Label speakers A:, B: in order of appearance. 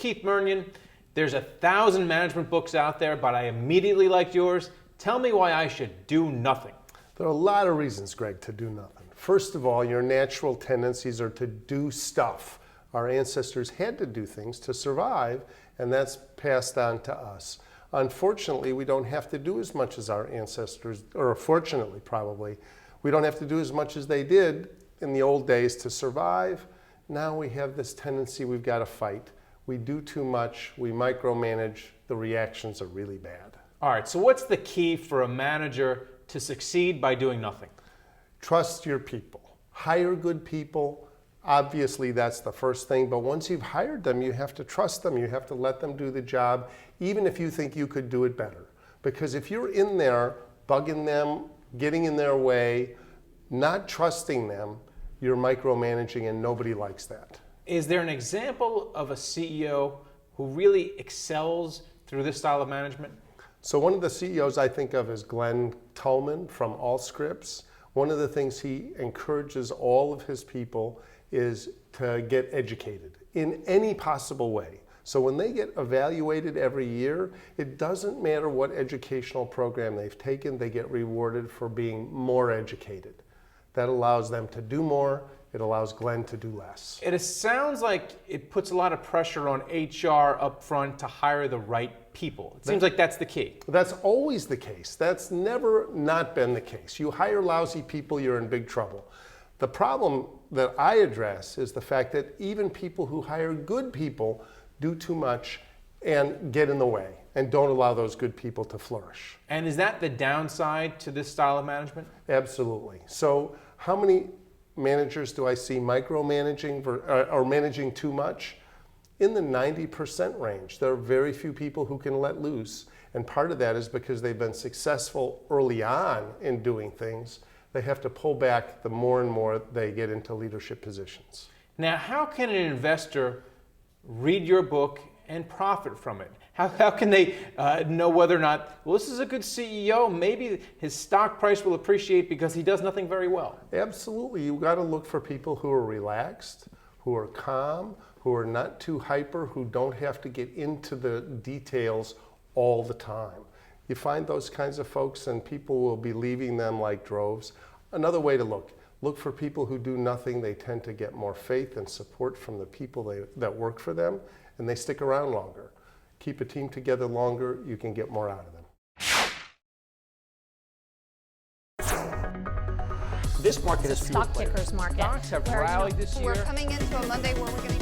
A: Keith Murnion. There's 1,000 management books out there, but I immediately liked yours. Tell me why I should do nothing.
B: There are a lot of reasons, Greg, to do nothing. First of all, your natural tendencies are to do stuff. Our ancestors had to do things to survive, and that's passed on to us. Unfortunately, we don't have to do as much as our ancestors, or fortunately probably, we don't have to do as much as they did in the old days to survive. Now we have this tendency we've got to fight. We do too much, we micromanage, the reactions are really bad.
A: All right, so what's the key for a manager to succeed by doing nothing?
B: Trust your people. Hire good people. Obviously, that's the first thing, but once you've hired them, you have to trust them. You have to let them do the job, even if you think you could do it better. Because if you're in there bugging them, getting in their way, not trusting them, you're micromanaging, and nobody likes that.
A: Is there an example of a CEO who really excels through this style of management?
B: So one of the CEOs I think of is Glenn Tullman from Allscripts. One of the things he encourages all of his people is to get educated in any possible way. So when they get evaluated every year, it doesn't matter what educational program they've taken, they get rewarded for being more educated. That allows them to do more. It allows Glenn to do less.
A: It sounds like it puts a lot of pressure on HR up front to hire the right people. It seems like that's the key.
B: That's always the case. That's never not been the case. You hire lousy people, you're in big trouble. The problem that I address is the fact that even people who hire good people do too much and get in the way and don't allow those good people to flourish.
A: And is that the downside to this style of management?
B: Absolutely. So how many managers do I see micromanaging or managing too much? In the 90% range. There are very few people who can let loose. And part of that is because they've been successful early on in doing things. They have to pull back the more and more they get into leadership positions.
A: Now, how can an investor read your book and profit from it? How can they know whether or not, well, this is a good CEO, maybe his stock price will appreciate because he does nothing very well?
B: Absolutely. You've got to look for people who are relaxed, who are calm, who are not too hyper, who don't have to get into the details all the time. You find those kinds of folks and people will be leaving them like droves. Another way to look for people who do nothing. They tend to get more faith and support from the people that work for them, and they stick around longer. Keep a team together longer, you can get more out of them.
C: This market is fueled
D: Stock pickers market.
A: Stocks have rallied this year.
D: We're coming into a Monday where we're going to